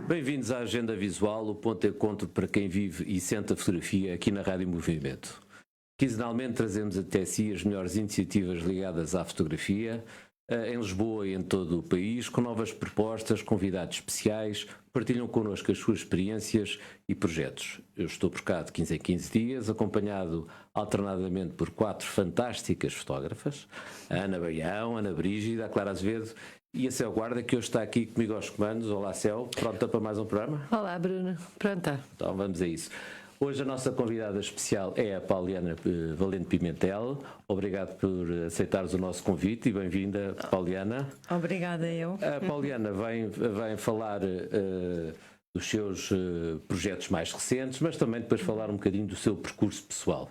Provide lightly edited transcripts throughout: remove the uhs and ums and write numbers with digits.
Bem-vindos à Agenda Visual, o ponto de encontro para quem vive e sente a fotografia aqui na Rádio Movimento. Quinzenalmente trazemos até si as melhores iniciativas ligadas à fotografia, em Lisboa e em todo o país, com novas propostas, convidados especiais, partilham connosco as suas experiências e projetos. Eu estou por cá de 15 em 15 dias, acompanhado alternadamente por 4 fantásticas fotógrafas, a Ana Baião, a Ana Brígida, a Clara Azevedo e a Céu Guarda, que hoje está aqui comigo aos comandos. Olá, Céu, pronta para mais um programa? Olá, Bruno, pronta. Então vamos a isso. Hoje a nossa convidada especial é a Pauliana Valente Pimentel. Obrigado por aceitares o nosso convite e bem-vinda, Pauliana. Obrigada, eu. A Pauliana vem falar dos seus projetos mais recentes, mas também depois falar um bocadinho do seu percurso pessoal.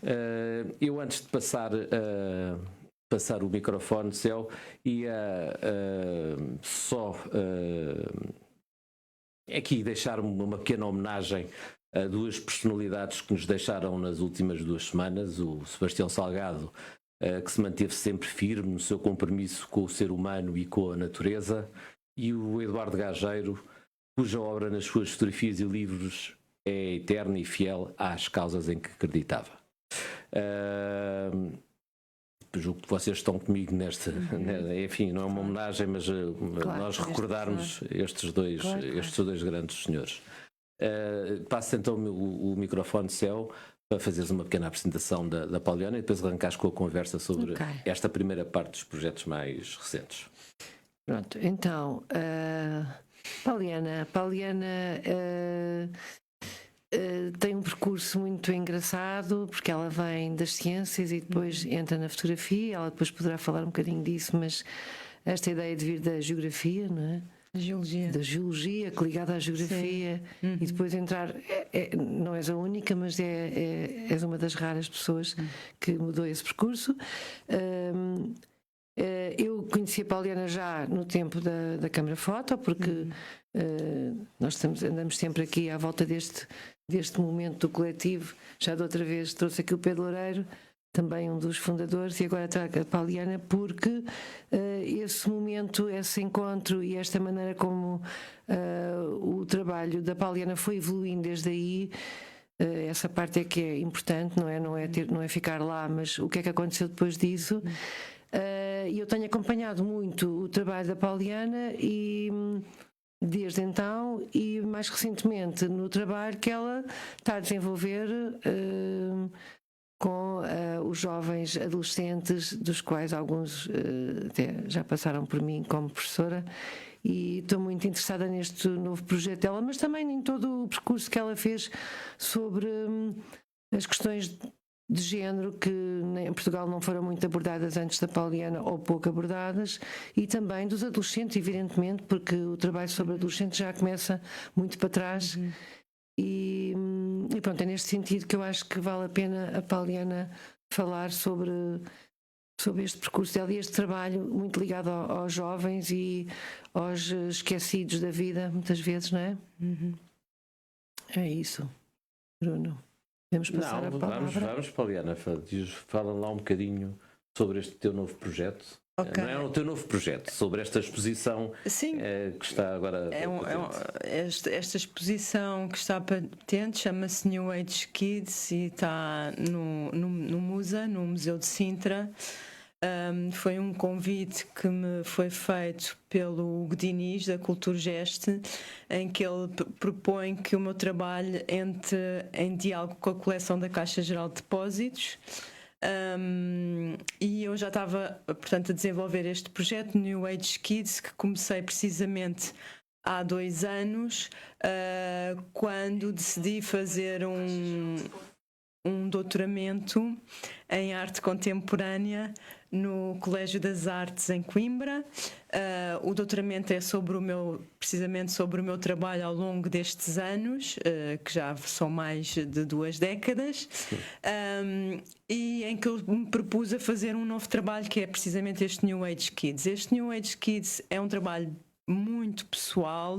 Okay. Eu, antes de passar o microfone, Céu, ia só aqui deixar uma pequena homenagem a 2 personalidades que nos deixaram nas últimas 2 semanas, o Sebastião Salgado, que se manteve sempre firme no seu compromisso com o ser humano e com a natureza, e o Eduardo Gageiro, cuja obra nas suas fotografias e livros é eterna e fiel às causas em que acreditava. Julgo que vocês estão comigo nesta, enfim, não é uma homenagem, mas claro, nós recordarmos estes dois grandes senhores. Passo então o microfone, Céu, para fazeres uma pequena apresentação da Pauliana e depois arrancares com a conversa sobre esta primeira parte dos projetos mais recentes. Pronto, então, Pauliana tem um percurso muito engraçado, porque ela vem das ciências e depois entra na fotografia. Ela depois poderá falar um bocadinho disso, mas esta ideia de vir da geografia, não é? Da geologia, ligada à geografia, e depois entrar, não és a única, mas és uma das raras pessoas que mudou esse percurso. Eu conheci a Pauliana já no tempo da Câmara Foto, porque nós andamos sempre aqui à volta deste momento do coletivo. Já de outra vez trouxe aqui o Pedro Loureiro, também um dos fundadores, e agora trago a Pauliana porque esse momento, esse encontro e esta maneira como o trabalho da Pauliana foi evoluindo desde aí, essa parte é que é importante, não é ficar lá, mas o que é que aconteceu depois disso. E eu tenho acompanhado muito o trabalho da Pauliana e desde então, e mais recentemente no trabalho que ela está a desenvolver com os jovens adolescentes, dos quais alguns até já passaram por mim como professora, e estou muito interessada neste novo projeto dela, mas também em todo o percurso que ela fez sobre as questões de género que em Portugal não foram muito abordadas antes da Pauliana, ou pouco abordadas, e também dos adolescentes, evidentemente, porque o trabalho sobre adolescentes já começa muito para trás. E pronto, é neste sentido que eu acho que vale a pena a Pauliana falar sobre este percurso dela e este trabalho muito ligado aos jovens e aos esquecidos da vida, muitas vezes, não é? É isso, Bruno. Vamos passar a palavra. Vamos, Pauliana, fala lá um bocadinho sobre este teu novo projeto. Okay. Não é o teu novo projeto, sobre esta exposição. Sim. Que está agora esta exposição que está patente chama-se New Age Kids e está no MUSA, no Museu de Sintra. Foi um convite que me foi feito pelo Hugo Diniz, da Culturgest, em que ele propõe que o meu trabalho entre em diálogo com a coleção da Caixa Geral de Depósitos. E eu já estava, portanto, a desenvolver este projeto New Age Kids, que comecei precisamente há 2 anos, quando decidi fazer um doutoramento em arte contemporânea no Colégio das Artes em Coimbra. O doutoramento é precisamente sobre o meu trabalho ao longo destes anos, que já são mais de 2 décadas, e em que eu me propus a fazer um novo trabalho que é precisamente este New Age Kids. Este New Age Kids é um trabalho muito pessoal,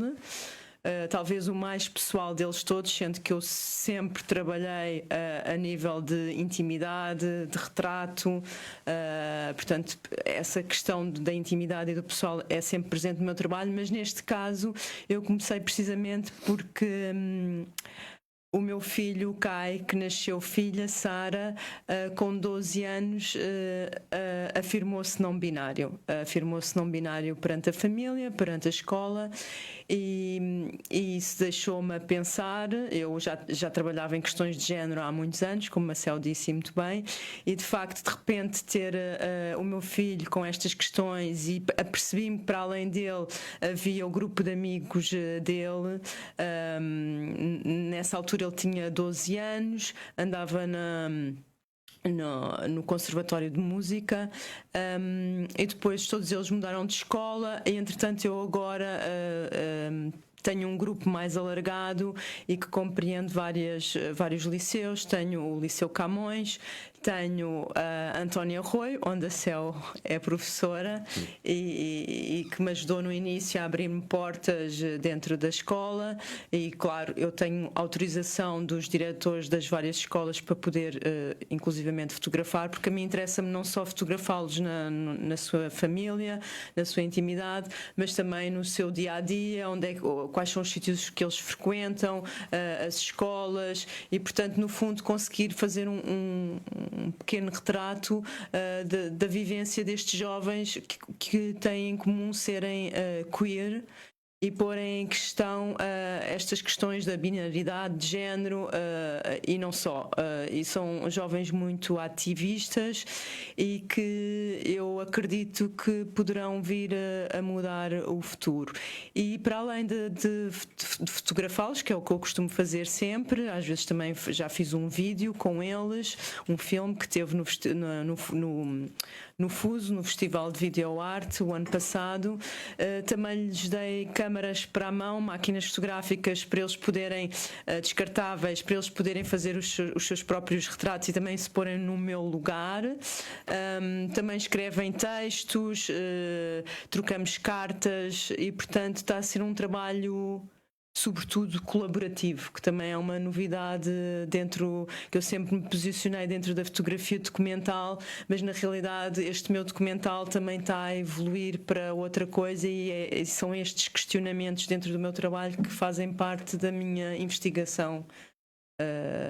talvez o mais pessoal deles todos, sendo que eu sempre trabalhei a nível de intimidade, de retrato, portanto essa questão da intimidade e do pessoal é sempre presente no meu trabalho, mas neste caso eu comecei precisamente porque o meu filho Kai, que nasceu filha, Sara, com 12 anos, afirmou-se não binário. Afirmou-se não binário perante a família, perante a escola, e isso deixou-me a pensar. Eu já trabalhava em questões de género há muitos anos, como a Céu disse muito bem, e de facto, de repente, ter o meu filho com estas questões, e apercebi-me que para além dele havia o grupo de amigos dele. Nessa altura ele tinha 12 anos, andava no Conservatório de Música, e depois todos eles mudaram de escola, e entretanto eu agora tenho um grupo mais alargado e que compreende vários liceus. Tenho o Liceu Camões, tenho a Antónia Arroio, onde a Céu é professora, e que me ajudou no início a abrir-me portas dentro da escola. E claro, eu tenho autorização dos diretores das várias escolas para poder inclusivamente fotografar, porque a mim interessa-me não só fotografá-los na sua família, na sua intimidade, mas também no seu dia-a-dia, quais são os sítios que eles frequentam, as escolas, e portanto no fundo conseguir fazer um pequeno retrato da vivência destes jovens que têm em comum serem queer, e porem em questão estas questões da binaridade de género, e não só. E são jovens muito ativistas e que eu acredito que poderão vir a mudar o futuro. E para além de fotografá-los, que é o que eu costumo fazer sempre, às vezes também já fiz um vídeo com eles, um filme que teve no Fuso, no Festival de Videoarte, o ano passado. Também lhes dei câmaras para a mão, máquinas fotográficas para eles poderem, descartáveis, para eles poderem fazer os seus próprios retratos e também se porem no meu lugar. Também escrevem textos, trocamos cartas, e portanto está a ser um trabalho sobretudo colaborativo, que também é uma novidade que eu sempre me posicionei dentro da fotografia documental, mas na realidade este meu documental também está a evoluir para outra coisa, e são estes questionamentos dentro do meu trabalho que fazem parte da minha investigação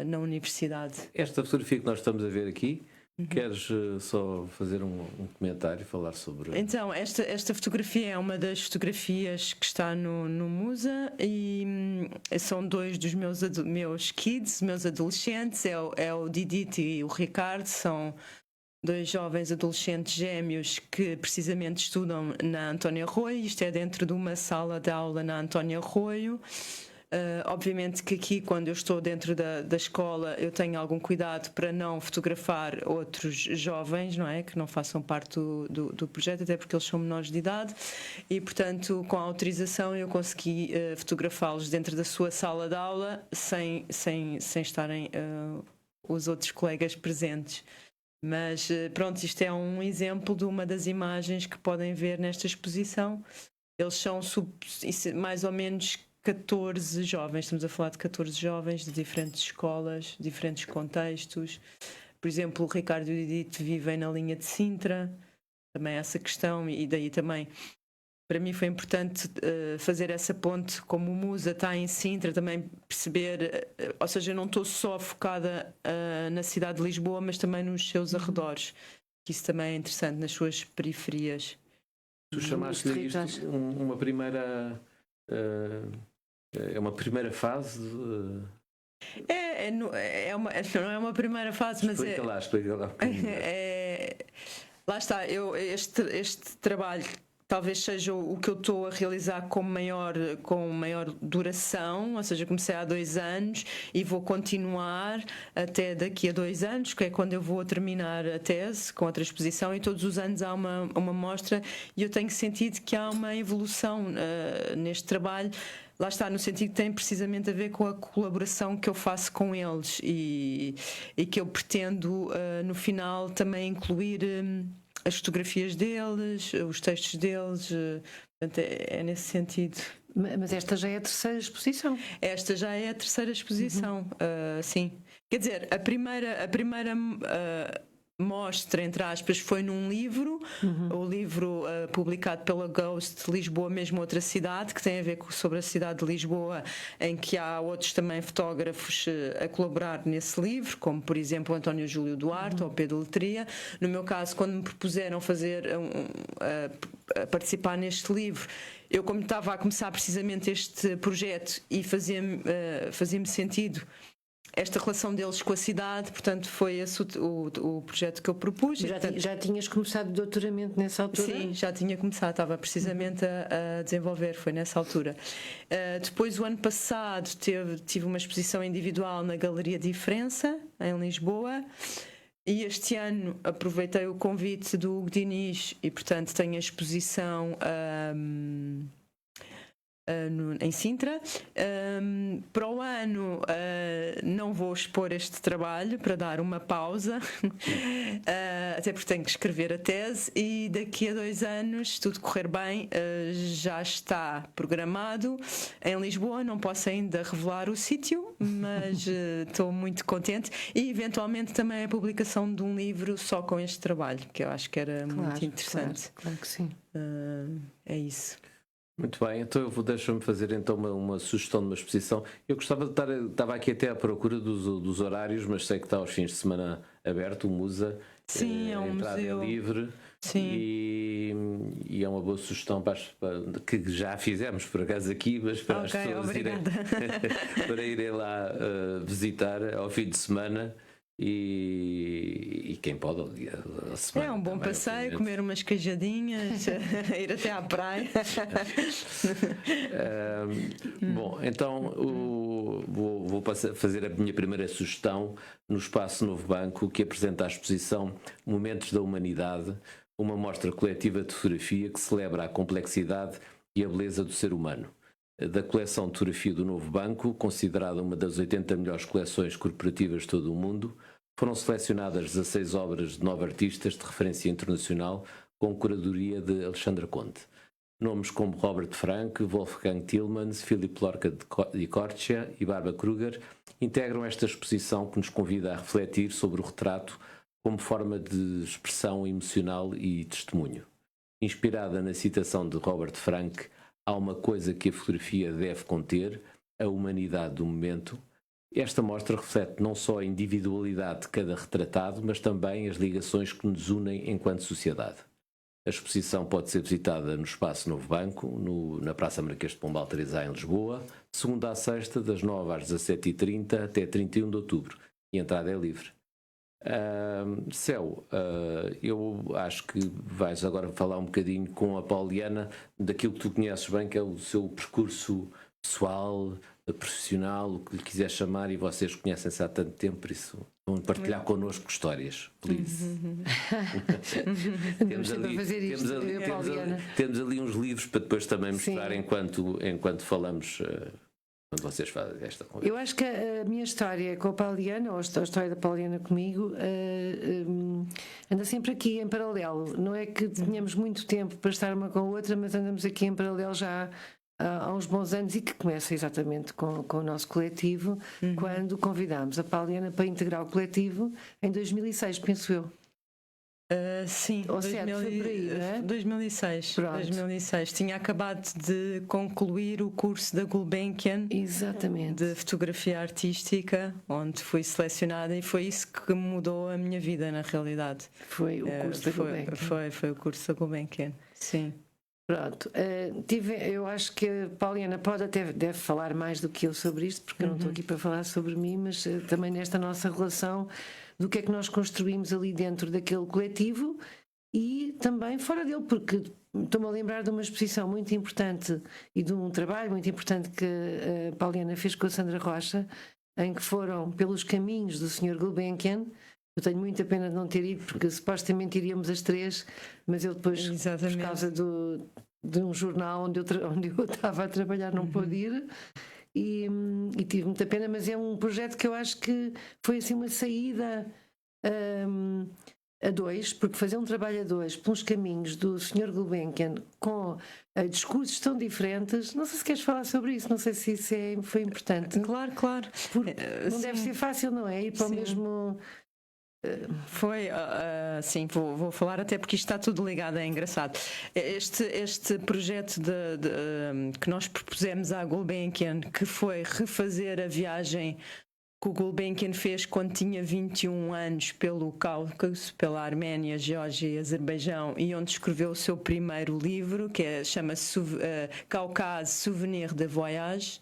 na universidade. Esta fotografia que nós estamos a ver aqui, queres só fazer um comentário, falar sobre... Então, esta fotografia é uma das fotografias que está no Musa, e são dois dos meus kids, meus adolescentes, é o Didito e o Ricardo. São dois jovens adolescentes gêmeos que precisamente estudam na Antónia Arroio. Isto é dentro de uma sala de aula na Antónia Arroio. Obviamente que aqui, quando eu estou dentro da escola, eu tenho algum cuidado para não fotografar outros jovens, não é? Que não façam parte do projeto, até porque eles são menores de idade, e portanto com a autorização eu consegui fotografá-los dentro da sua sala de aula sem estarem os outros colegas presentes. Mas pronto, isto é um exemplo de uma das imagens que podem ver nesta exposição. Eles são mais ou menos 14 jovens, estamos a falar de 14 jovens de diferentes escolas, diferentes contextos. Por exemplo, o Ricardo e o Didito vivem na linha de Sintra, também essa questão, e daí também para mim foi importante fazer essa ponte. Como o Musa está em Sintra, também perceber, ou seja, eu não estou só focada na cidade de Lisboa, mas também nos seus arredores, que isso também é interessante, nas suas periferias. Tu chamaste isto uma primeira... É uma primeira fase? Não é uma primeira fase, mas explica lá. Lá está, este trabalho talvez seja o que eu estou a realizar com maior duração, ou seja, comecei há 2 anos e vou continuar até daqui a 2 anos, que é quando eu vou terminar a tese com outra exposição, e todos os anos há uma mostra, e eu tenho sentido que há uma evolução neste trabalho. Lá está, no sentido que tem precisamente a ver com a colaboração que eu faço com eles, e que eu pretendo no final também incluir as fotografias deles, os textos deles. Portanto, é nesse sentido. Mas esta já é a terceira exposição. Esta já é a terceira exposição, sim. Quer dizer, a primeira mostra, entre aspas, foi num livro, o livro publicado pela Ghost Lisboa, mesmo outra cidade, que tem a ver sobre a cidade de Lisboa, em que há outros também fotógrafos a colaborar nesse livro, como por exemplo António Júlio Duarte ou Pedro Letria. No meu caso, quando me propuseram participar neste livro, eu, como estava a começar precisamente este projeto e fazia-me sentido esta relação deles com a cidade, portanto foi esse o projeto que eu propus. Já tinhas começado o doutoramento nessa altura? Sim, já tinha começado, estava precisamente a desenvolver, foi nessa altura. Depois, o ano passado, tive uma exposição individual na Galeria Diferença, em Lisboa, e este ano aproveitei o convite do Hugo Diniz e, portanto, tenho a exposição em Sintra. Para o ano não vou expor este trabalho para dar uma pausa, até porque tenho que escrever a tese, e daqui a 2 anos, se tudo correr bem, já está programado em Lisboa. Não posso ainda revelar o sítio, mas estou muito contente, e eventualmente também a publicação de um livro só com este trabalho, que eu acho que era muito interessante. Claro que sim. É isso. Muito bem, então deixa-me fazer então uma sugestão de uma exposição. Eu gostava de estava aqui até à procura dos horários, mas sei que está aos fins de semana aberto, o Musa. Sim, é um entrada museu. É livre. Sim. E é uma boa sugestão que já fizemos por acaso aqui, mas para as pessoas para irem lá visitar ao fim de semana. E quem pode a semana. É um bom também, passeio, obviamente. comer umas queijadinhas, ir até à praia. Bom, então vou fazer a minha primeira sugestão no Espaço Novo Banco, que apresenta a exposição Momentos da Humanidade, uma mostra coletiva de fotografia que celebra a complexidade e a beleza do ser humano. Da coleção de fotografia do Novo Banco, considerada uma das 80 melhores coleções corporativas de todo o mundo, foram selecionadas 16 obras de 9 artistas de referência internacional, com curadoria de Alexandra Conte. Nomes como Robert Frank, Wolfgang Tillmans, Philip Lorca de Cortia e Barbara Kruger integram esta exposição que nos convida a refletir sobre o retrato como forma de expressão emocional e testemunho. Inspirada na citação de Robert Frank, há uma coisa que a fotografia deve conter, a humanidade do momento. Esta mostra reflete não só a individualidade de cada retratado, mas também as ligações que nos unem enquanto sociedade. A exposição pode ser visitada no Espaço Novo Banco, na Praça Marquês de Pombal 3A, em Lisboa, de segunda à sexta, das 9 às 17h30 até 31 de outubro, e a entrada é livre. Céu, eu acho que vais agora falar um bocadinho com a Pauliana daquilo que tu conheces bem, que é o seu percurso pessoal, profissional, o que lhe quiser chamar, e vocês conhecem-se há tanto tempo, por isso vão partilhar connosco histórias, please. Temos ali uns livros para depois também mostrar enquanto falamos. Quando vocês fazem esta conversa. Eu acho que a minha história com a Pauliana, ou a história da Pauliana comigo, anda sempre aqui em paralelo. Não é que tenhamos muito tempo para estar uma com a outra, mas andamos aqui em paralelo já há uns bons anos, e que começa exatamente com o nosso coletivo, quando convidámos a Pauliana para integrar o coletivo em 2006, penso eu. Sim, ou 7, foi por aí, não é? 2006. Pronto. 2006. Tinha acabado de concluir o curso da Gulbenkian. Exatamente. De fotografia artística, onde fui selecionada, e foi isso que mudou a minha vida, na realidade. Foi o curso da Gulbenkian. Foi o curso da Gulbenkian, sim. Pronto, eu acho que a Pauliana deve falar mais do que eu sobre isto, porque eu não estou aqui para falar sobre mim, mas também nesta nossa relação, do que é que nós construímos ali dentro daquele coletivo e também fora dele, porque estou-me a lembrar de uma exposição muito importante e de um trabalho muito importante que a Pauliana fez com a Sandra Rocha, em que foram pelos caminhos do Sr. Gulbenkian. Eu tenho muita pena de não ter ido, porque supostamente iríamos as 3, mas eu depois, por causa de um jornal onde eu estava a trabalhar, não pude ir, e tive muita pena, mas é um projeto que eu acho que foi assim uma saída a dois, porque fazer um trabalho a dois pelos caminhos do Sr. Gulbenkian com discursos tão diferentes, não sei se queres falar sobre isso, não sei se isso foi importante. Claro. Porque não deve ser fácil, não é? Ir para o Sim. mesmo... Foi, sim, vou falar até porque isto está tudo ligado, é engraçado. Este projeto que nós propusemos à Gulbenkian, que foi refazer a viagem que o Gulbenkian fez quando tinha 21 anos pelo Cáucaso, pela Arménia, Geórgia e Azerbaijão, e onde escreveu o seu primeiro livro, que chama-se Cáucaso Souvenir de Voyage.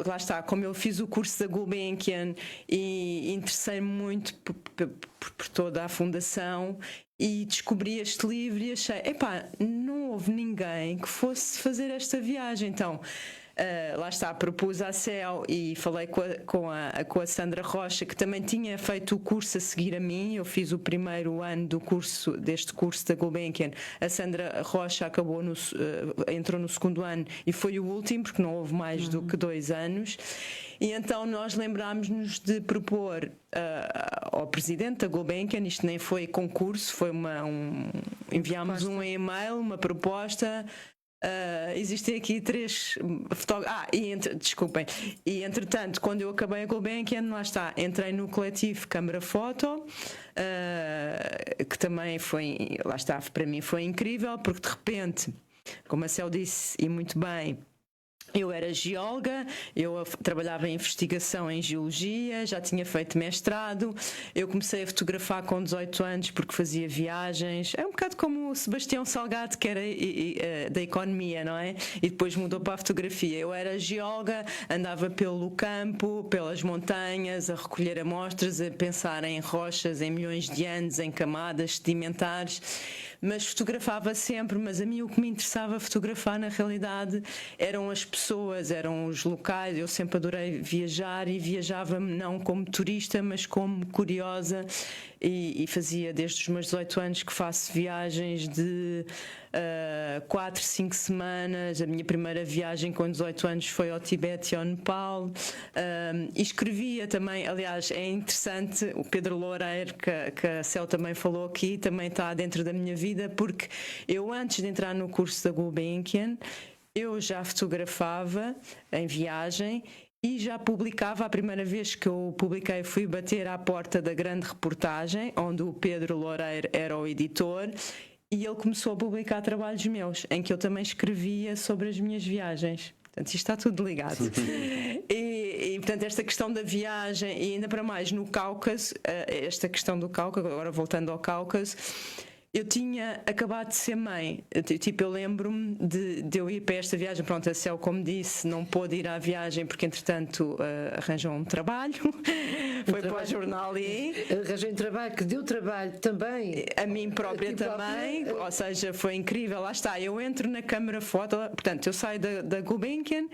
Lá está, como eu fiz o curso da Gulbenkian e interessei-me muito por toda a fundação e descobri este livro e achei, não houve ninguém que fosse fazer esta viagem, então lá está, propus à CEL e falei com a Sandra Rocha, que também tinha feito o curso a seguir a mim. Eu fiz o primeiro ano deste curso da Gulbenkian. A Sandra Rocha entrou no segundo ano e foi o último, porque não houve mais do que 2 anos. E então nós lembrámos-nos de propor ao presidente da Gulbenkian, isto nem foi concurso, foi enviámos um e-mail, uma proposta. Existem aqui 3 fotógrafos. Desculpem. E entretanto, quando eu acabei a Gulbenkian, lá está, entrei no coletivo Câmara Foto, que também foi, lá está, para mim foi incrível, porque de repente, como a Céu disse, e muito bem, eu era geóloga, eu trabalhava em investigação em geologia, já tinha feito mestrado, eu comecei a fotografar com 18 anos porque fazia viagens, é um bocado como o Sebastião Salgado, que era da economia, não é? E depois mudou para a fotografia. Eu era geóloga, andava pelo campo, pelas montanhas, a recolher amostras, a pensar em rochas, em milhões de anos, em camadas sedimentares, mas fotografava sempre. Mas a mim o que me interessava fotografar na realidade eram as pessoas, eram os locais. Eu sempre adorei viajar e viajava não como turista, mas como curiosa, e fazia desde os meus 18 anos que faço viagens de 4, 5 semanas. A minha primeira viagem com 18 anos foi ao Tibete e ao Nepal, e escrevia também. Aliás, é interessante, o Pedro Loureiro, que a Céu também falou aqui, também está dentro da minha vida, porque eu, antes de entrar no curso da Gulbenkian, eu já fotografava em viagem e já publicava. A primeira vez que eu publiquei, fui bater à porta da Grande Reportagem, onde o Pedro Loureiro era o editor, e ele começou a publicar trabalhos meus, em que eu também escrevia sobre as minhas viagens. Portanto, isto está tudo ligado. E portanto, esta questão da viagem, e ainda para mais no Cáucaso, esta questão do Cáucaso, agora voltando ao Cáucaso, eu tinha acabado de ser mãe. Eu lembro-me de eu ir para esta viagem. Pronto, a Céu, como disse, não pôde ir à viagem porque, entretanto, arranjou um trabalho. Foi para o jornal e... Arranjei um trabalho que deu trabalho também. A mim própria também. Ou seja, foi incrível. Lá está, eu entro na Câmara Foto. Portanto, eu saio da Gulbenkian,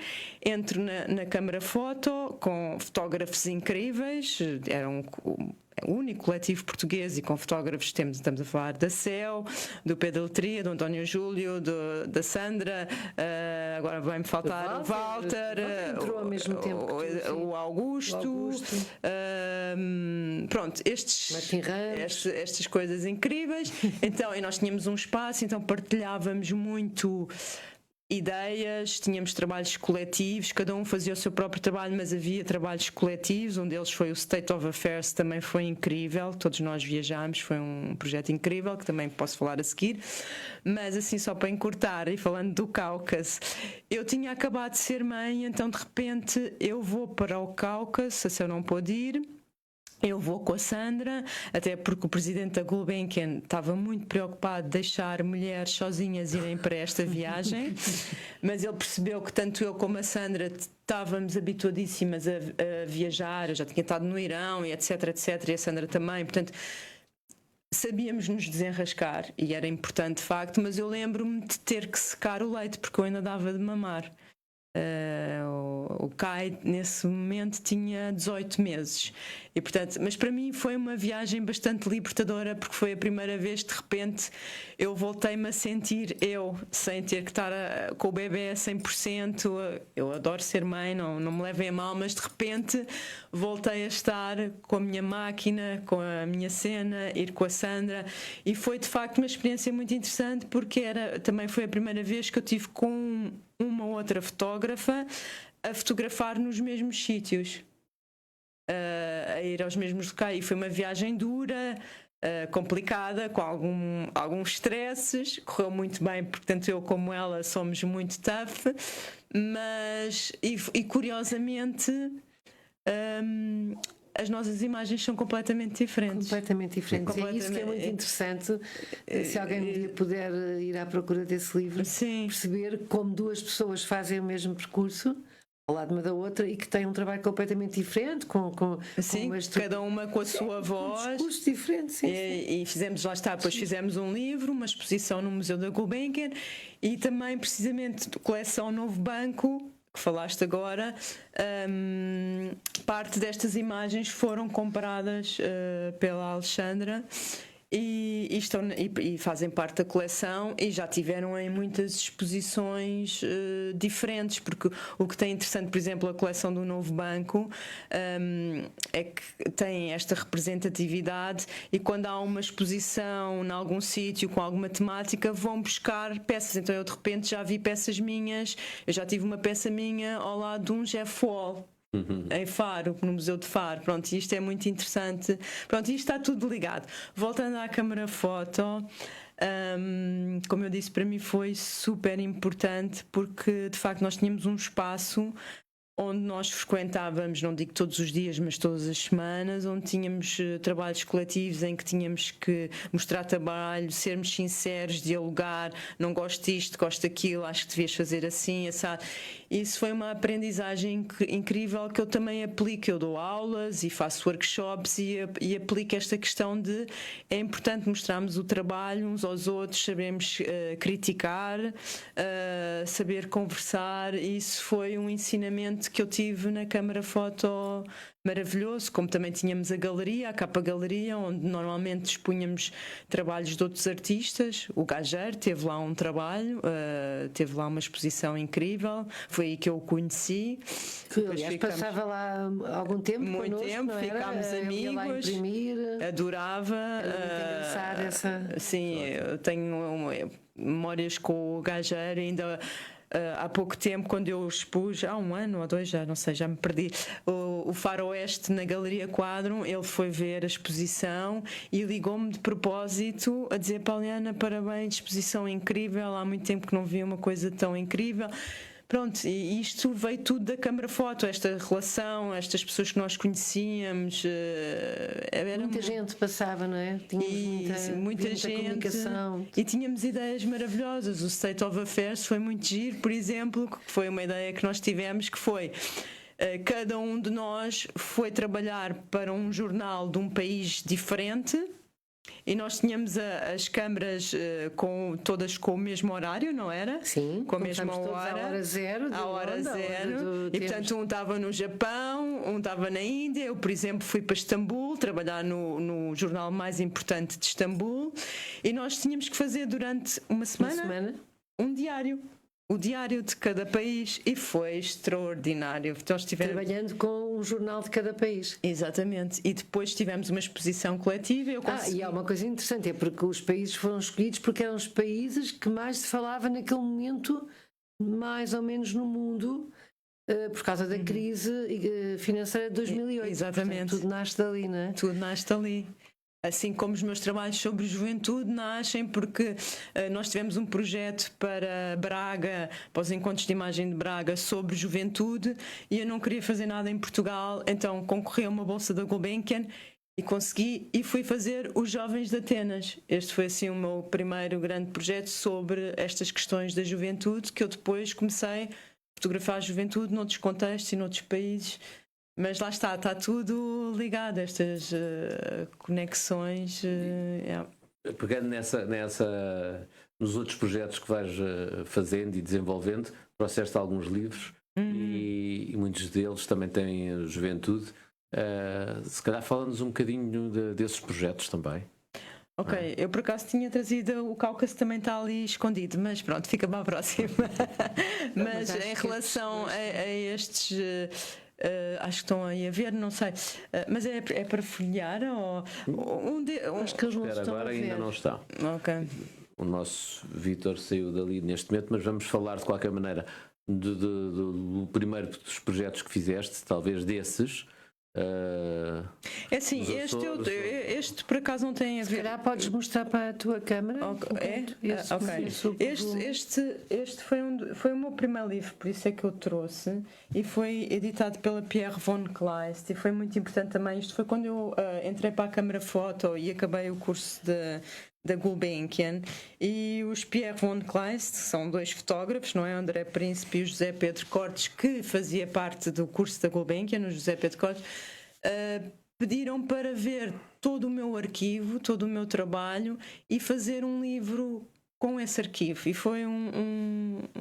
entro na Câmara Foto com fotógrafos incríveis. Era o único coletivo português e com fotógrafos. Estamos a falar da Céu, do Pedro Letria, do António Júlio, da Sandra, agora vai-me faltar o Walter, entrou ao mesmo tempo o Augusto. Pronto, estas coisas incríveis. Então, e nós tínhamos um espaço, então partilhávamos muito ideias, tínhamos trabalhos coletivos, cada um fazia o seu próprio trabalho, mas havia trabalhos coletivos. Um deles foi o State of Affairs, também foi incrível, todos nós viajámos, foi um projeto incrível, que também posso falar a seguir. Mas assim, só para encurtar, e falando do Cáucaso, eu tinha acabado de ser mãe, então de repente eu vou para o Cáucaso, se eu não pôde ir. Eu vou com a Sandra, até porque o presidente da Gulbenkian estava muito preocupado de deixar mulheres sozinhas irem para esta viagem, mas ele percebeu que tanto eu como a Sandra estávamos habituadíssimas a viajar. Eu já tinha estado no Irão e etc, e a Sandra também, portanto sabíamos nos desenrascar e era importante de facto. Mas eu lembro-me de ter que secar o leite porque eu ainda dava de mamar. O Kai nesse momento tinha 18 meses e portanto, mas para mim foi uma viagem bastante libertadora, porque foi a primeira vez de repente eu voltei-me a sentir eu, sem ter que estar com o bebê a 100%. Eu adoro ser mãe, não me levem a mal, mas de repente voltei a estar com a minha máquina, com a minha cena, ir com a Sandra, e foi de facto uma experiência muito interessante, porque também foi a primeira vez que eu tive com uma outra fotógrafa a fotografar nos mesmos sítios, a ir aos mesmos locais, e foi uma viagem dura, complicada, com alguns stresses. Correu muito bem, porque tanto eu como ela somos muito tough, mas e curiosamente as nossas imagens são completamente diferentes. Completamente diferentes. É isso que é muito interessante. Se alguém um dia puder ir à procura desse livro, sim, perceber como duas pessoas fazem o mesmo percurso ao lado uma da outra e que têm um trabalho completamente diferente, sim, cada uma com a sua voz, um discurso diferente, sim, e fizemos, lá está, depois fizemos um livro, uma exposição no Museu da Gulbenkian, e também precisamente coleção Novo Banco, que falaste agora. Parte destas imagens foram compradas pela Alexandra e fazem parte da coleção, e já tiveram em muitas exposições diferentes, porque o que tem interessante, por exemplo, a coleção do Novo Banco, é que tem esta representatividade, e quando há uma exposição em algum sítio com alguma temática, vão buscar peças. Então eu de repente já vi peças minhas, eu já tive uma peça minha ao lado de um Jeff Wall, em Faro, no Museu de Faro. Pronto, isto é muito interessante. Pronto, isto está tudo ligado. Voltando à câmara foto, como eu disse, para mim foi super importante, porque de facto nós tínhamos um espaço onde nós frequentávamos, não digo todos os dias, mas todas as semanas, onde tínhamos trabalhos coletivos em que tínhamos que mostrar trabalho, sermos sinceros, dialogar, não gosto disto, gosto daquilo, acho que devias fazer assim, assado. Isso foi uma aprendizagem incrível, que eu também aplico. Eu dou aulas e faço workshops e aplico esta questão de é importante mostrarmos o trabalho uns aos outros, sabemos criticar, saber conversar, e isso foi um ensinamento que eu tive na câmara foto maravilhoso. Como também tínhamos a Capa Galeria, onde normalmente expunhamos trabalhos de outros artistas. O Gageiro teve lá um trabalho, teve lá uma exposição incrível, foi aí que eu o conheci. Que, aliás, passava lá algum tempo, muito connosco, tempo, ficámos amigos, adorava. Sim, eu tenho memórias com o Gageiro ainda. Há pouco tempo, quando eu expus, há 1 ano ou 2, já não sei, já me perdi, o Faroeste na Galeria Quadro, ele foi ver a exposição e ligou-me de propósito a dizer: Pauliana, parabéns, exposição incrível, há muito tempo que não vi uma coisa tão incrível. Pronto, e isto veio tudo da câmara foto, esta relação, estas pessoas que nós conhecíamos. Muita gente passava, não é? Tínhamos muita gente, comunicação. E tínhamos ideias maravilhosas. O State of Affairs foi muito giro, por exemplo, que foi uma ideia que nós tivemos, que foi: cada um de nós foi trabalhar para um jornal de um país diferente, e nós tínhamos as câmaras todas com o mesmo horário, não era? Sim, com a mesma hora. À hora zero. E portanto, um estava no Japão, um estava na Índia. Eu, por exemplo, fui para Istambul trabalhar no jornal mais importante de Istambul, e nós tínhamos que fazer durante uma semana um diário. O diário de cada país, e foi extraordinário. Então, trabalhando com um jornal de cada país. Exatamente. E depois tivemos uma exposição coletiva. E há uma coisa interessante, é porque os países foram escolhidos porque eram os países que mais se falava naquele momento, mais ou menos no mundo, por causa da crise financeira de 2008. Exatamente. Portanto, tudo nasce dali, não é? Tudo nasce dali. Assim como os meus trabalhos sobre juventude nascem porque nós tivemos um projeto para Braga, para os encontros de imagem de Braga, sobre juventude, e eu não queria fazer nada em Portugal, então concorri a uma bolsa da Gulbenkian e consegui, e fui fazer os Jovens de Atenas. Este foi assim o meu primeiro grande projeto sobre estas questões da juventude, que eu depois comecei a fotografar a juventude noutros contextos e noutros países. Mas lá está tudo ligado, estas conexões. Pegando nos outros projetos que vais fazendo e desenvolvendo, trouxeste alguns livros. e muitos deles também têm juventude. Se calhar fala-nos um bocadinho desses projetos também. Ok, eu por acaso tinha trazido o Cáucaso, também está ali escondido, mas pronto, fica para a próxima. Mas em relação a estes, acho que estão aí a ver, não sei, mas é para folhear ou Acho que eles não Espera, estão agora a ver. ainda não está. Ok. O nosso Vítor saiu dali neste momento, mas vamos falar de qualquer maneira do primeiro dos projetos que fizeste, talvez desses. É assim, Os Açores, este por acaso não tem a Se ver. calhar podes mostrar para a tua câmara. É? Esse Ok. sobre o volume. Este foi o meu primeiro livro, por isso é que eu trouxe, e foi editado pela Pierre von Kleist, e foi muito importante também. Isto foi quando eu entrei para a Câmara Foto e acabei o curso da Gulbenkian, e os Pierre von Kleist, que são dois fotógrafos, não é? André Príncipe e o José Pedro Cortes, que fazia parte do curso da Gulbenkian, o José Pedro Cortes, pediram para ver todo o meu arquivo, todo o meu trabalho e fazer um livro com esse arquivo. E foi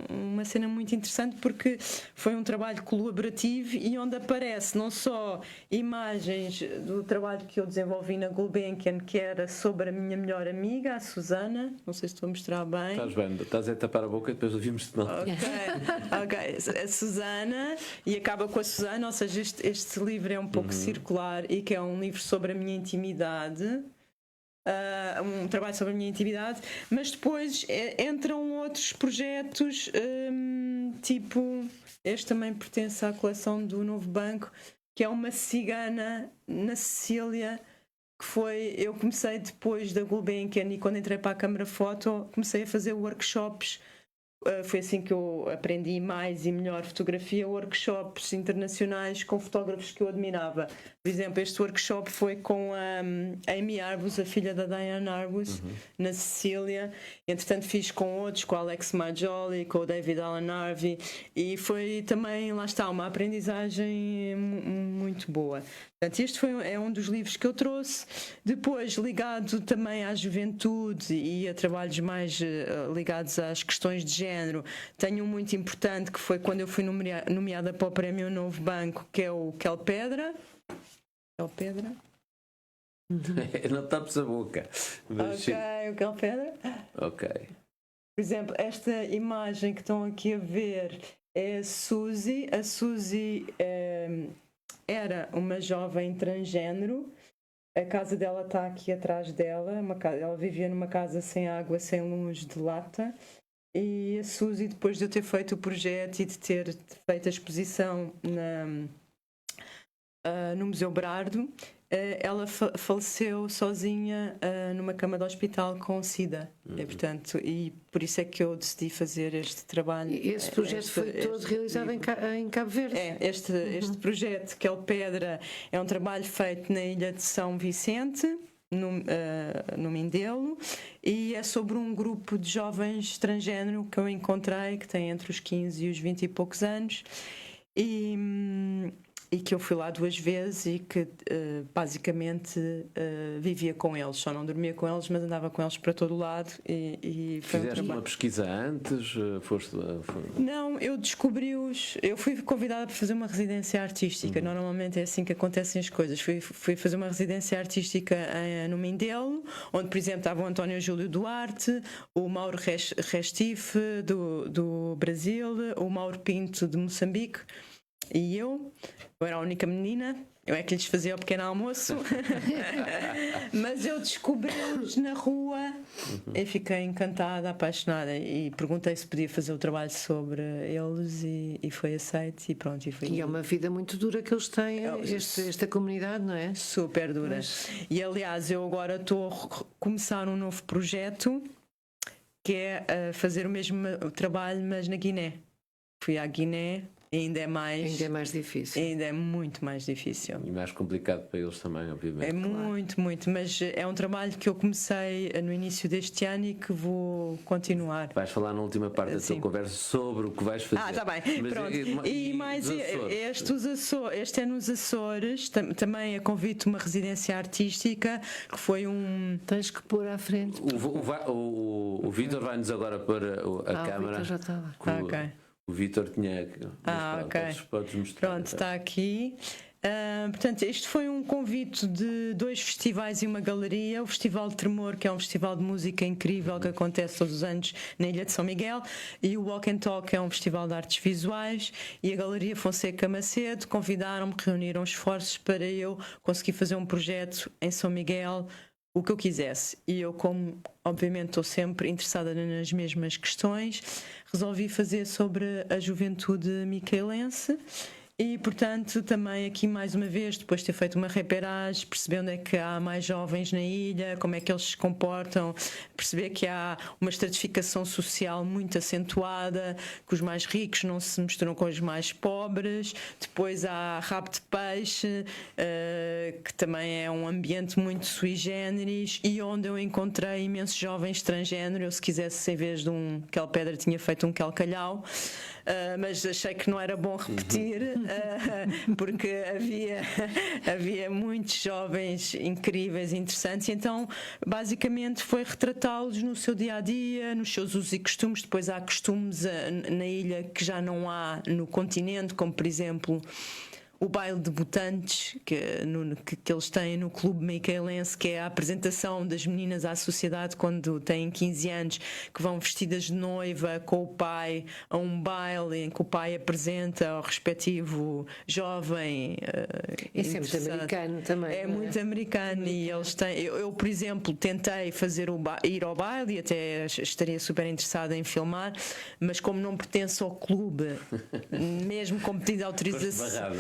uma cena muito interessante, porque foi um trabalho colaborativo e onde aparece não só imagens do trabalho que eu desenvolvi na Gulbenkian, que era sobre a minha melhor amiga, a Susana. Não sei se estou a mostrar bem. Estás bem, estás a tapar a boca e depois ouvimos-te mal. Ok, a Susana, e acaba com a Susana, ou seja, este livro é um pouco circular, e que é um livro sobre a minha intimidade. Um trabalho sobre a minha intimidade, mas depois entram outros projetos, tipo, este também pertence à coleção do Novo Banco, que é uma cigana na Sicília, que foi, eu comecei depois da Gulbenkian, e quando entrei para a Câmara Foto comecei a fazer workshops. Foi assim que eu aprendi mais e melhor fotografia, workshops internacionais com fotógrafos que eu admirava. Por exemplo, este workshop foi com a Amy Arbus, a filha da Diane Arbus, na Sicília. Entretanto fiz com outros, com o Alex Marjoli, com o David Alan Harvey, e foi também, lá está, uma aprendizagem muito boa. Portanto, este é um dos livros que eu trouxe. Depois, ligado também à juventude e a trabalhos mais ligados às questões de género, tenho um muito importante, que foi quando eu fui nomeada para o Prémio Novo Banco, que é o Kelpedra. Kelpedra? Não tapes a boca. Mas sim. Ok, o Kelpedra. Ok. Por exemplo, esta imagem que estão aqui a ver é a Suzy. A Suzy era uma jovem transgénero. A casa dela está aqui atrás dela. Ela vivia numa casa sem água, sem luz, de lata. E a Suzy, depois de eu ter feito o projeto e de ter feito a exposição no Museu Brardo, ela faleceu sozinha numa cama de hospital com SIDA. E por isso é que eu decidi fazer este trabalho. Esse projeto foi todo realizado em Cabo Verde. Este projeto, que é o Pedra, é um trabalho feito na ilha de São Vicente, no Mindelo, e é sobre um grupo de jovens transgénero que eu encontrei, que tem entre os 15 e os 20 e poucos anos, e que eu fui lá 2 vezes, e que basicamente vivia com eles. Só não dormia com eles, mas andava com eles para todo o lado. E foi Fizeste uma pesquisa antes? Não, eu descobri-os. Eu fui convidada para fazer uma residência artística. Normalmente é assim que acontecem as coisas. Fui fazer uma residência artística no Mindelo, onde, por exemplo, estava o António Júlio Duarte, o Mauro Restife do Brasil, o Mauro Pinto de Moçambique, e eu era a única menina, eu é que lhes fazia o pequeno almoço. Mas eu descobri-os na rua e fiquei encantada, apaixonada, e perguntei se podia fazer o trabalho sobre eles, e foi aceito, e pronto. E é uma vida muito dura que eles têm, esta comunidade, não é? Super dura. E aliás, eu agora estou a começar um novo projeto, que é fazer o mesmo trabalho, mas na Guiné. Fui à Guiné. Ainda é mais difícil. Ainda é muito mais difícil. E mais complicado para eles também, obviamente. É muito, mas é um trabalho que eu comecei no início deste ano e que vou continuar. Vais falar na última parte da tua conversa sobre o que vais fazer. Está bem. Mas, pronto. E mais este é nos Açores, também a convite uma residência artística, que foi Tens que pôr à frente. O Vítor vai-nos agora pôr a câmara. O Vítor já está lá. O O Vítor tinha. Ok. Podes mostrar. Pronto, está aqui. Portanto, este foi um convite de 2 festivais e uma galeria. O Festival de Tremor, que é um festival de música incrível que acontece todos os anos na Ilha de São Miguel, e o Walk and Talk, que é um festival de artes visuais, e a Galeria Fonseca Macedo convidaram-me, reuniram esforços para eu conseguir fazer um projeto em São Miguel, o que eu quisesse. E eu, como obviamente estou sempre interessada nas mesmas questões, resolvi fazer sobre a juventude micaelense. E, portanto, também aqui mais uma vez, depois de ter feito uma reperagem, perceber onde é que há mais jovens na ilha, como é que eles se comportam, perceber que há uma estratificação social muito acentuada, que os mais ricos não se misturam com os mais pobres. Depois há Rabo de Peixe, que também é um ambiente muito sui generis, e onde eu encontrei imensos jovens transgênero. Eu, se quisesse, em vez de um Quelpedra, tinha feito um Quelcalhau. Mas achei que não era bom repetir, porque havia muitos jovens incríveis e interessantes, e então basicamente foi retratá-los no seu dia-a-dia, nos seus usos e costumes. Depois há costumes na ilha que já não há no continente, como por exemplo o baile de debutantes que eles têm no Clube Micaelense, que é a apresentação das meninas à sociedade quando têm 15 anos, que vão vestidas de noiva com o pai a um baile em que o pai apresenta ao respectivo jovem. Isso é muito americano também. É muito americano, e eles têm. Eu, por exemplo, tentei ir ao baile e até estaria super interessada em filmar, mas como não pertenço ao clube, mesmo com pedido de autorização.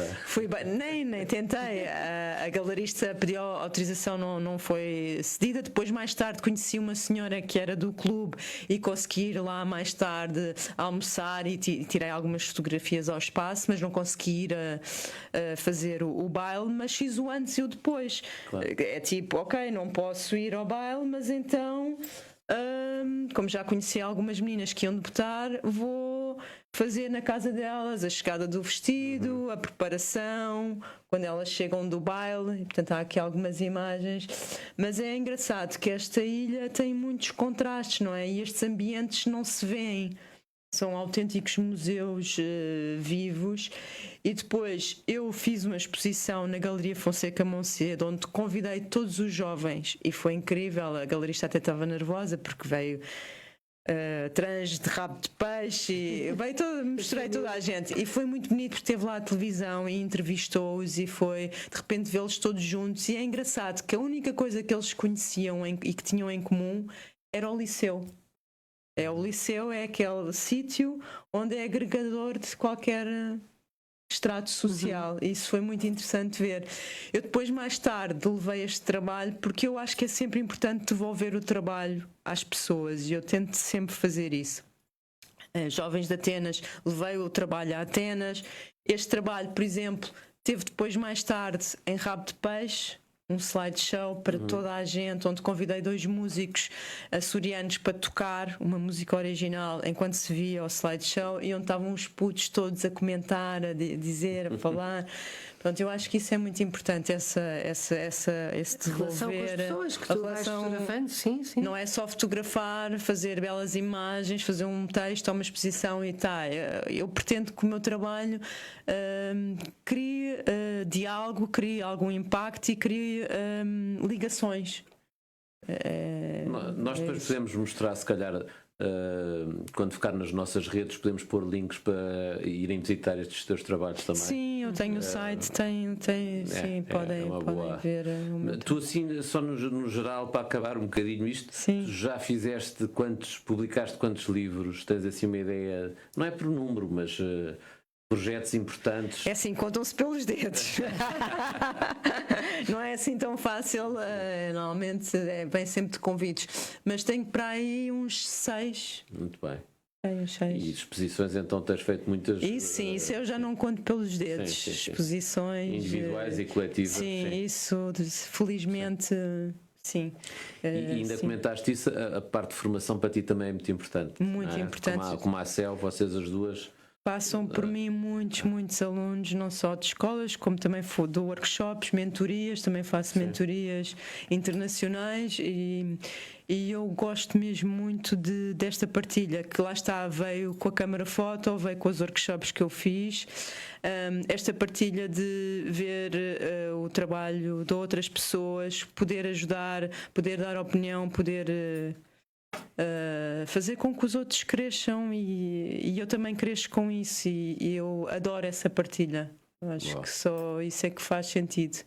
Nem tentei. A galerista pediu autorização, não foi cedida. Depois, mais tarde, conheci uma senhora que era do clube e consegui ir lá mais tarde almoçar e tirei algumas fotografias ao espaço, mas não consegui ir a fazer o baile. Mas fiz o antes e o depois. Claro. É tipo, ok, não posso ir ao baile, mas então, como já conheci algumas meninas que iam debutar, vou fazer na casa delas a chegada do vestido, a preparação, quando elas chegam do baile. E, portanto, há aqui algumas imagens. Mas é engraçado que esta ilha tem muitos contrastes, não é? E estes ambientes não se veem. São autênticos museus vivos. E depois eu fiz uma exposição na Galeria Fonseca Macedo, onde convidei todos os jovens, e foi incrível. A galerista até estava nervosa porque veio trans de rabo de peixe, misturei toda a gente, e foi muito bonito porque esteve lá a televisão e entrevistou-os, e foi de repente vê-los todos juntos. E é engraçado que a única coisa que eles conheciam e que tinham em comum era o liceu. O liceu é aquele sítio onde é agregador de qualquer extrato social. Isso foi muito interessante ver. Eu depois, mais tarde, levei este trabalho porque eu acho que é sempre importante devolver o trabalho às pessoas, e eu tento sempre fazer isso. Jovens de Atenas, levei o trabalho a Atenas. Este trabalho, por exemplo, teve depois, mais tarde, em Rabo de Peixe, um slideshow para toda a gente, onde convidei 2 músicos açorianos para tocar uma música original enquanto se via o slideshow, e onde estavam os putos todos a comentar, a dizer, a falar. Pronto, eu acho que isso é muito importante, esse devolver. Com as pessoas que tu vais fotografando, sim. Não é só fotografar, fazer belas imagens, fazer um texto ou uma exposição e tal. Eu pretendo que o meu trabalho crie diálogo, crie algum impacto e crie ligações. Nós depois podemos mostrar, se calhar, quando ficar nas nossas redes, podemos pôr links para irem visitar estes teus trabalhos também. Sim, eu tenho o site, sim, podem ver. Tu, assim, só no geral, para acabar um bocadinho isto, sim. Tu já publicaste quantos livros? Tens assim uma ideia, não é por número, mas projetos importantes? É assim, contam-se pelos dedos. Não é assim tão fácil. Normalmente vem sempre de convites, mas tenho para aí uns 6. Muito bem. Uns 6. E exposições, então tens feito muitas? Isso eu já não conto pelos dedos. Sim. Exposições individuais e coletivas. Sim, isso felizmente. Sim. E ainda comentaste isso, a parte de formação para ti também é muito importante. Muito importante. Como a Cel, vocês as duas Passam por mim muitos alunos, não só de escolas, como também de workshops, mentorias, também faço mentorias internacionais e eu gosto mesmo muito desta partilha, que lá está, veio com a câmara foto, veio com os workshops que eu fiz, esta partilha de ver o trabalho de outras pessoas, poder ajudar, poder dar opinião, poder... fazer com que os outros cresçam e eu também cresço com isso e eu adoro essa partilha. Eu acho que só isso é que faz sentido.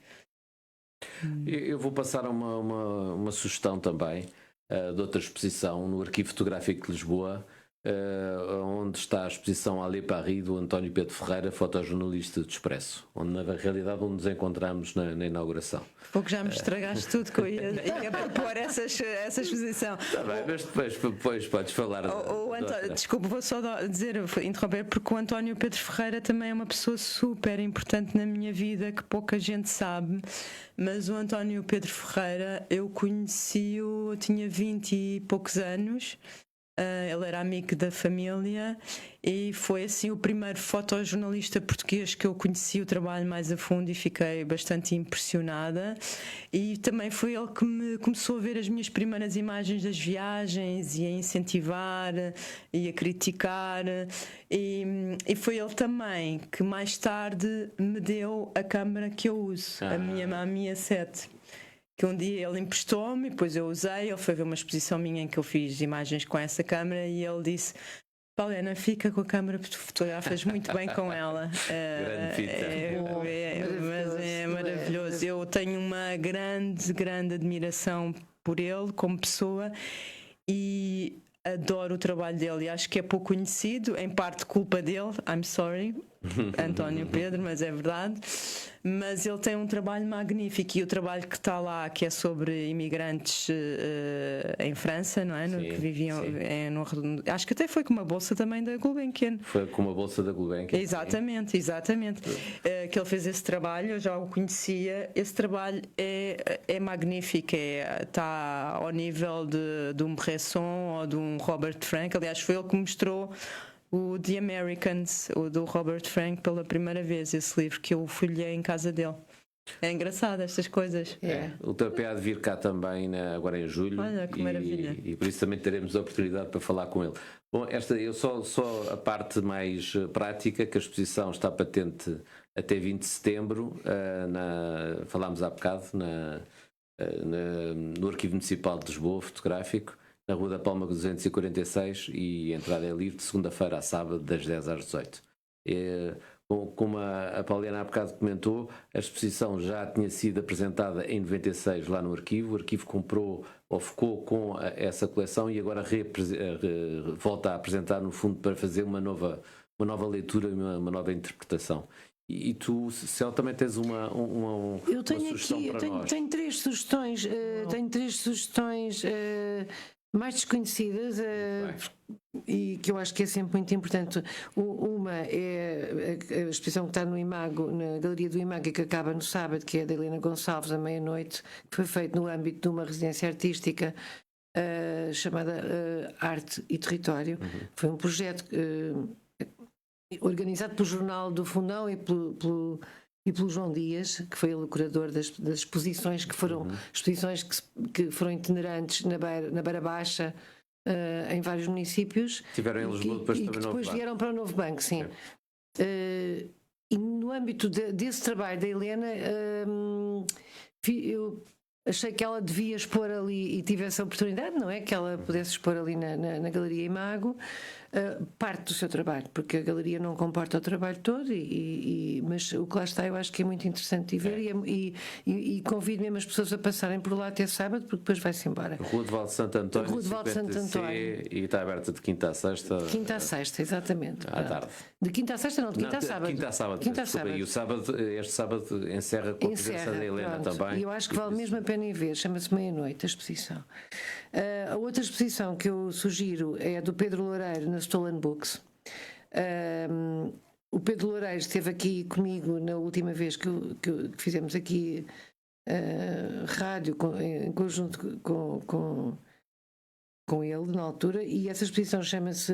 Eu vou passar uma sugestão também de outra exposição no Arquivo Fotográfico de Lisboa, onde está a exposição Allez Paris do António Pedro Ferreira, fotojornalista do Expresso, onde na realidade nos encontramos na inauguração. Pouco já me estragaste tudo que eu ia propor essa exposição. Tá bem, mas depois podes falar. Desculpa, vou só interromper, porque o António Pedro Ferreira também é uma pessoa super importante na minha vida, que pouca gente sabe, mas o António Pedro Ferreira eu conheci-o, tinha 20 e poucos anos. Ele era amigo da família e foi assim o primeiro fotojornalista português que eu conheci o trabalho mais a fundo e fiquei bastante impressionada, e também foi ele que me começou a ver as minhas primeiras imagens das viagens e a incentivar e a criticar, e foi ele também que mais tarde me deu a câmara que eu uso, a minha Mami A7, que um dia ele emprestou-me, depois eu usei. Ele foi ver uma exposição minha em que eu fiz imagens com essa câmera e ele disse: Paulina, fica com a câmera porque tu fotografas muito bem com ela. Grande fita. Mas é maravilhoso. Eu tenho uma grande admiração por ele como pessoa e adoro o trabalho dele, e acho que é pouco conhecido, em parte culpa dele, I'm sorry, António Pedro, mas é verdade. Mas ele tem um trabalho magnífico, e o trabalho que está lá, que é sobre imigrantes em França, não é? Sim, que viviam acho que até foi com uma bolsa também da Gulbenkian. Foi com uma bolsa da Gulbenkian. Exatamente. Que ele fez esse trabalho, eu já o conhecia. Esse trabalho é magnífico, está ao nível de um Bresson ou de um Robert Frank. Aliás, foi ele que mostrou o The Americans, o do Robert Frank, pela primeira vez, esse livro que eu folhei em casa dele. É engraçado estas coisas. O Tapé há de vir cá também agora em julho. Olha, que maravilha. E por isso também teremos a oportunidade para falar com ele. Bom, eu só a parte mais prática, que a exposição está patente até 20 de setembro, falámos há bocado, no Arquivo Municipal de Lisboa, fotográfico, na Rua da Palma 246, e a entrada é livre de segunda-feira a sábado, das 10 às 18. Como a Pauliana há bocado comentou, a exposição já tinha sido apresentada em 96 lá no arquivo. O arquivo comprou ou ficou com essa coleção e agora volta a apresentar, no fundo, para fazer uma nova leitura e uma nova interpretação. E tu, Céu, também tens uma sugestão para nós. Tenho três sugestões. Tenho três sugestões mais desconhecidas e que eu acho que é sempre muito importante. Uma é a exposição que está no Imago, na Galeria do Imago, que acaba no sábado, que é da Helena Gonçalves, à meia-noite, que foi feito no âmbito de uma residência artística chamada Arte e Território. Foi um projeto organizado pelo Jornal do Fundão e pelo João Dias, que foi o curador das exposições, que foram exposições que foram itinerantes na Beira Baixa, em vários municípios. Estiveram em Lisboa, depois vieram para o Novo Banco, sim. E no âmbito desse trabalho da Helena, eu achei que ela devia expor ali, e tive essa oportunidade, não é? Que ela pudesse expor ali na Galeria Imago parte do seu trabalho, porque a galeria não comporta o trabalho todo, mas o que lá está eu acho que é muito interessante de ver, e convido mesmo as pessoas a passarem por lá até sábado, porque depois vai-se embora. Rua de Val de Santo António, Rua de Val de Santo António. E está aberta de quinta a sexta. Quinta a sexta, exatamente. À tarde. De quinta a sexta, não, de quinta a sábado. Quinta a sábado. E este sábado encerra com a presença da Helena também. E eu acho que vale mesmo a pena ir ver, chama-se Meia-Noite a exposição. A outra exposição que eu sugiro é a do Pedro Loureiro, na Stolen Books. O Pedro Loureiro esteve aqui comigo na última vez que fizemos aqui rádio em conjunto com ele na altura, e essa exposição chama-se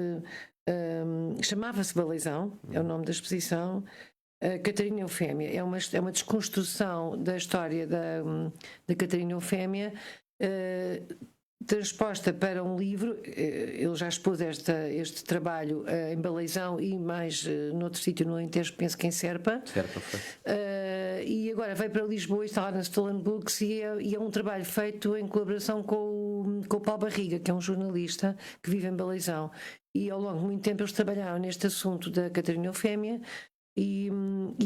chamava-se Baleizão, é o nome da exposição. Catarina Eufémia é uma desconstrução da história da Catarina Eufémia, transposta para um livro. Ele já expôs este trabalho em Baleizão e mais noutro sítio no Alentejo, penso que em Serpa. Foi. E agora veio para Lisboa e está lá na Stolen Books, e é um trabalho feito em colaboração com o Paulo Barriga, que é um jornalista que vive em Baleizão. E ao longo de muito tempo eles trabalharam neste assunto da Catarina Eufémia. E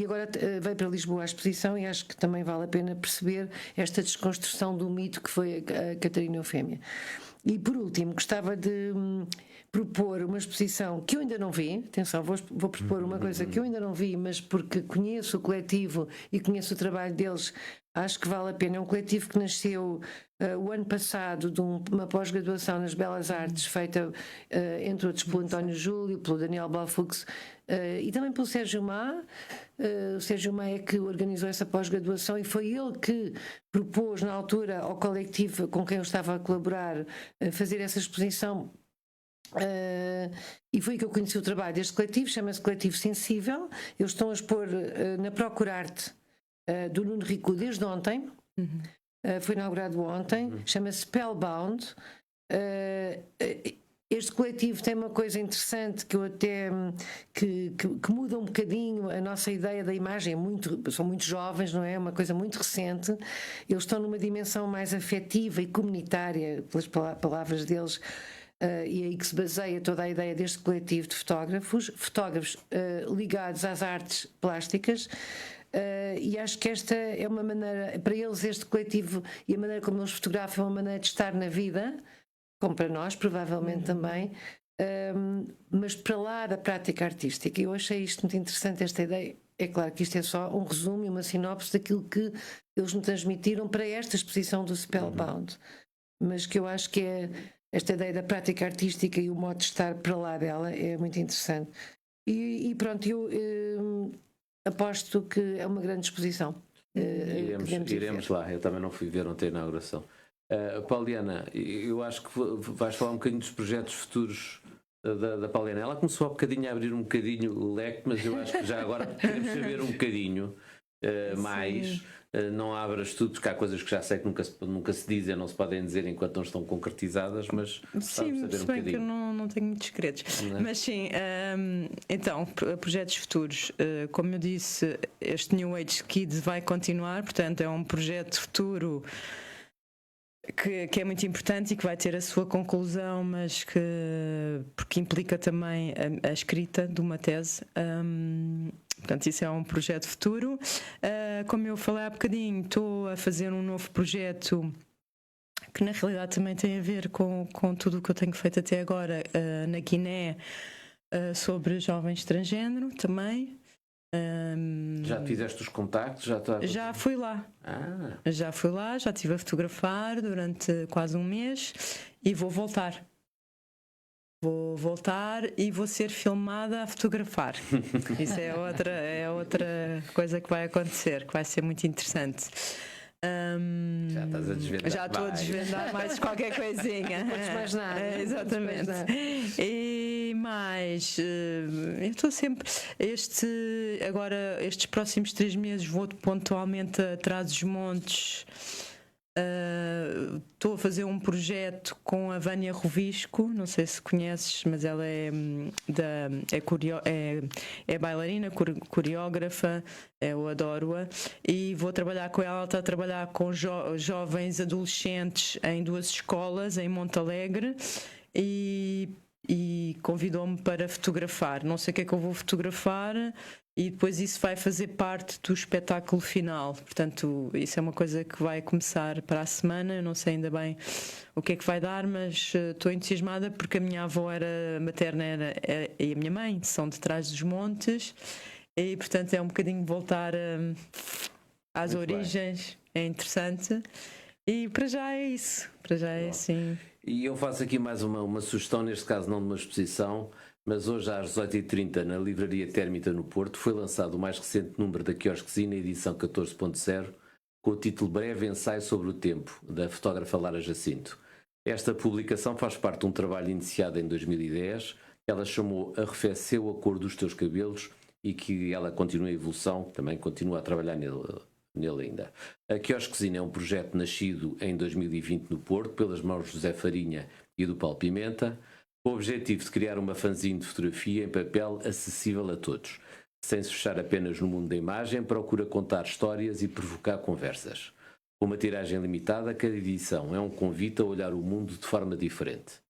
agora veio para Lisboa à exposição, e acho que também vale a pena perceber esta desconstrução do mito que foi a Catarina Eufémia. E por último, gostava de propor uma exposição que eu ainda não vi. Atenção, vou propor uma coisa que eu ainda não vi, mas porque conheço o coletivo e conheço o trabalho deles, acho que vale a pena. É um coletivo que nasceu o ano passado de uma pós-graduação nas Belas Artes, feita entre outros pelo António Júlio, pelo Daniel Balfux, e também pelo Sérgio Má. O Sérgio Má é que organizou essa pós-graduação, e foi ele que propôs na altura ao coletivo com quem eu estava a colaborar fazer essa exposição. E foi que eu conheci o trabalho deste coletivo. Chama-se Coletivo Sensível. Eles estão a expor na Procurarte do Nuno Rico desde ontem. Foi inaugurado ontem. Chama-se Spellbound. Este coletivo tem uma coisa interessante que eu até que muda um bocadinho a nossa ideia da imagem. São muito jovens, não é? Uma coisa muito recente. Eles estão numa dimensão mais afetiva e comunitária, pelas palavras deles, e aí que se baseia toda a ideia deste coletivo de fotógrafos ligados às artes plásticas. E acho que esta é uma maneira, para eles, este coletivo e a maneira como eles fotografam, é uma maneira de estar na vida, como para nós, provavelmente também, mas para lá da prática artística. Eu achei isto muito interessante, esta ideia. É claro que isto é só um resumo e uma sinopse daquilo que eles me transmitiram para esta exposição do Spellbound, mas que eu acho que é esta ideia da prática artística e o modo de estar para lá dela é muito interessante. E pronto, eu aposto que é uma grande exposição. Iremos lá. Eu também não fui ver ontem a inauguração. Pauliana, eu acho que vais falar um bocadinho dos projetos futuros da Pauliana. Ela começou há bocadinho a abrir um bocadinho o leque, mas eu acho que já agora queremos saber um bocadinho mais. Não abras tudo, porque há coisas que já sei que nunca se dizem, não se podem dizer enquanto não estão concretizadas, mas sim, saber se um bem bocadinho. que eu não tenho muitos segredos. Mas sim, então, projetos futuros. Como eu disse, este New Age Kids vai continuar, portanto é um projeto futuro que é muito importante e que vai ter a sua conclusão, mas porque implica também a escrita de uma tese. Portanto, isso é um projeto futuro. Como eu falei há bocadinho, estou a fazer um novo projeto que na realidade também tem a ver com tudo o que eu tenho feito até agora na Guiné, sobre jovens transgênero também. Já fizeste os contactos? Já fui lá. Já fui lá, já estive a fotografar durante quase um mês e vou voltar. Vou voltar e vou ser filmada a fotografar. Isso é outra coisa que vai acontecer, que vai ser muito interessante. Já estás a desvendar. Já estou a desvendar mais qualquer coisinha. Não podes mais nada. Exatamente. E mais, eu estou sempre. Estes próximos 3 meses vou pontualmente a Trás-os-Montes. Estou a fazer um projeto com a Vânia Rovisco, não sei se conheces, mas ela é bailarina, coreógrafa, eu adoro-a, e vou trabalhar com ela. Ela está a trabalhar com jovens adolescentes em 2 escolas em Montalegre e convidou-me para fotografar. Não sei o que é que eu vou fotografar, e depois isso vai fazer parte do espetáculo final. Portanto, isso é uma coisa que vai começar para a semana. Eu não sei ainda bem o que é que vai dar, mas estou entusiasmada porque a minha avó materna e a minha mãe são de Trás-os-Montes, e portanto é um bocadinho voltar às Muito origens. É interessante. E para já é isso. Para já é assim. E eu faço aqui mais uma sugestão, neste caso não de uma exposição, mas hoje às 18h30 na Livraria Térmita no Porto foi lançado o mais recente número da Quiosquezina, edição 14.0, com o título Breve Ensaio sobre o Tempo, da fotógrafa Lara Jacinto. Esta publicação faz parte de um trabalho iniciado em 2010, ela chamou Arrefeceu a Cor dos Teus Cabelos e que ela continua em evolução, também continua a trabalhar nele ainda. A Quiosquezine é um projeto nascido em 2020 no Porto, pelas mãos de José Farinha e do Paulo Pimenta, com o objetivo de criar uma fanzine de fotografia em papel acessível a todos. Sem se fechar apenas no mundo da imagem, procura contar histórias e provocar conversas. Com uma tiragem limitada, cada edição é um convite a olhar o mundo de forma diferente.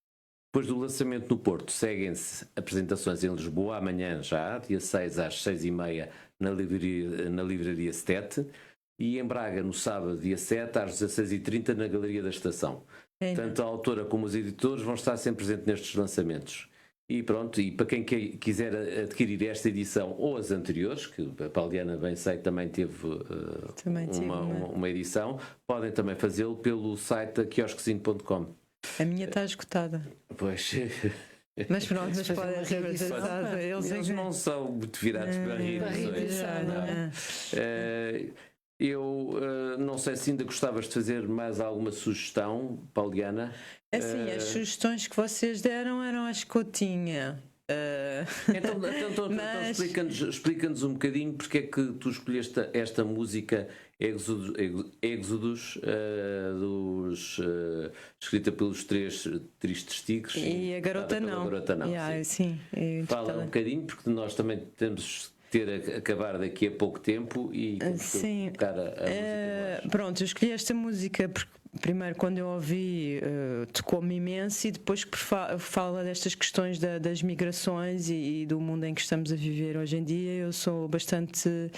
Depois do lançamento no Porto, seguem-se apresentações em Lisboa, amanhã já, dia 6 às 6h30, na Livraria Stete, e em Braga, no sábado, dia 7, às 16h30, na Galeria da Estação. Tanto a autora como os editores vão estar sempre presentes nestes lançamentos. E pronto, e para quem quiser adquirir esta edição ou as anteriores, que a Pauliana, bem sei, também teve uma edição, podem também fazê-lo pelo site quiosquezine.com. A minha está esgotada. Pois. Mas pronto, mas podem ser apresentados. Eles não são muito virados para reedições. Eu não sei se ainda gostavas de fazer mais alguma sugestão, Pauliana. Assim, as sugestões que vocês deram eram as que eu tinha. Então explica-nos um bocadinho porque é que tu escolheste esta música Êxodos, escrita pelos Três Tristes Tigres e a Garota Não. Sim, fala um bocadinho, porque nós também temos ter a acabar daqui a pouco tempo e tocar a música. Pronto, eu escolhi esta música porque primeiro quando eu ouvi tocou-me imenso, e depois que fala destas questões das migrações e do mundo em que estamos a viver hoje em dia. Eu sou bastante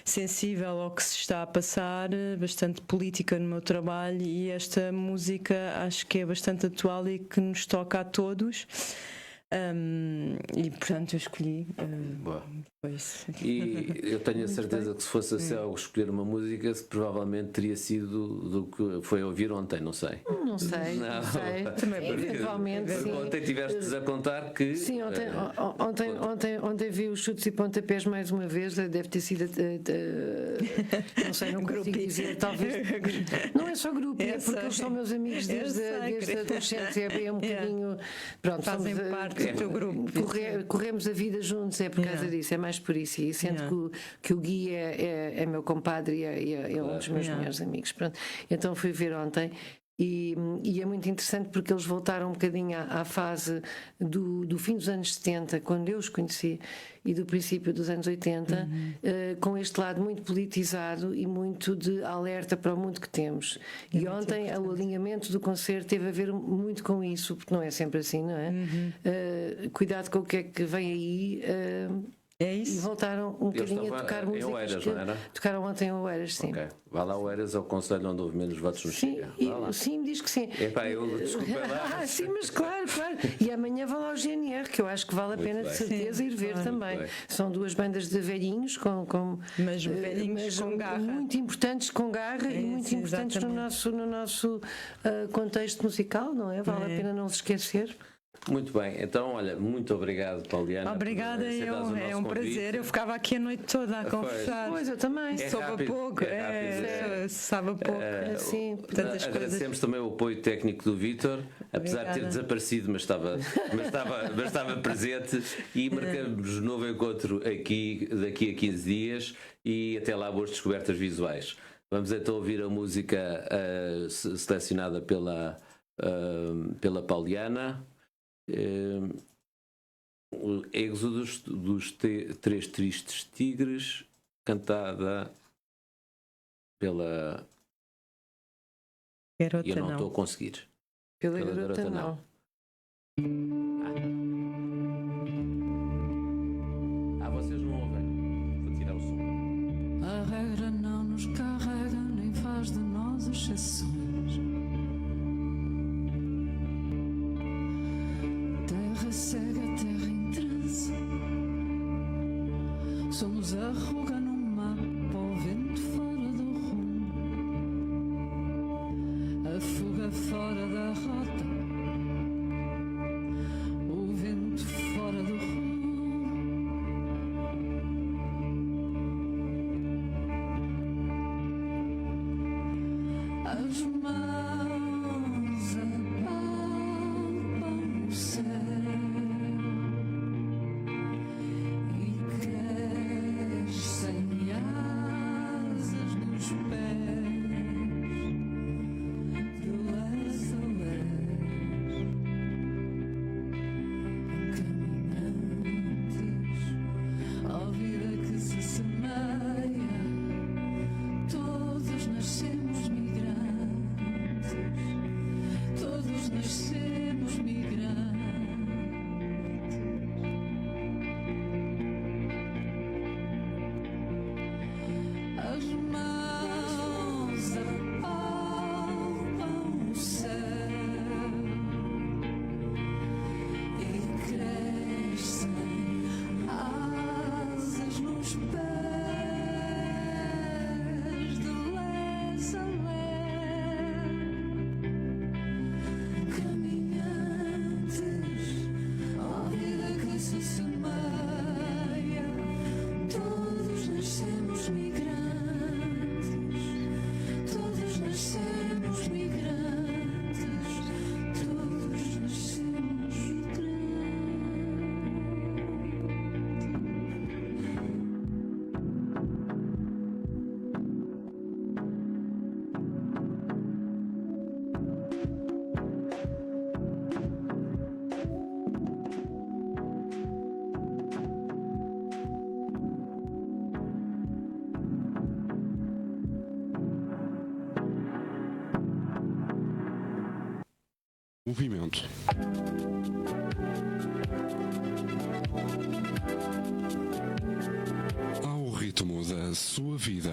sensível ao que se está a passar, bastante política no meu trabalho, e esta música acho que é bastante atual e que nos toca a todos. E portanto eu escolhi. E eu tenho a certeza que se fosse assim ao escolher uma música, provavelmente teria sido do que foi a ouvir ontem, não sei. Não sei. Também eventualmente, sim. Ontem tiveste-nos a contar que. Sim, ontem vi os Chutes e Pontapés mais uma vez, deve ter sido. Não sei, não consigo dizer, talvez. Não é só grupo, é porque eles são meus amigos desde a adolescência, é um bocadinho. Pronto, fazem parte do teu grupo. Corremos a vida juntos, é por causa disso, é mais por isso. E sendo que o Gui é meu compadre e é um dos meus melhores amigos. Pronto. Então fui ver ontem. E é muito interessante porque eles voltaram um bocadinho à fase do fim dos anos 70, quando eu os conheci, e do princípio dos anos 80, com este lado muito politizado e muito de alerta para o mundo que temos. E ontem o alinhamento do concerto teve a ver muito com isso, porque não é sempre assim, não é? Cuidado com o que é que vem aí. É isso. E voltaram um bocadinho a tocar músicas Oeiras, não era? Tocaram ontem em Oeiras, sim. Okay. Vá lá, Oeiras é o conselho onde houve menos votos no Chega. Sim, diz que sim. Desculpa lá. Sim, mas claro. E amanhã vão lá ao GNR, que eu acho que vale a pena de certeza ir ver também. São duas bandas de velhinhos mas velhinhos com garra. Muito importantes, com garra, e muito importantes no nosso contexto musical, não é? Vale a pena não se esquecer. Muito bem, então olha, muito obrado, Pauliana. Obrigada, é um prazer. Eu ficava aqui a noite toda a conversar. Pois, eu também. Soube pouco, sabe pouco. Assim, tantas agradecemos também o apoio técnico do Vítor, apesar de ter desaparecido, mas estava presente, e marcamos um novo encontro aqui daqui a 15 dias e até lá boas descobertas visuais. Vamos então ouvir a música selecionada pela Pauliana. Êxodos dos Três Tristes Tigres, cantada pela Garota eu não estou a conseguir. Pela Garota Não. Vocês não ouvem. Vou tirar o som. A regra não nos carrega, nem faz de nós exceções. Terra cega, terra em transe. Somos a ruga no mapa, o vento fora do rumo, a fuga fora da rota, o vento fora do rumo. As mãos apalpam o céu. movimento. Ao ritmo da sua vida.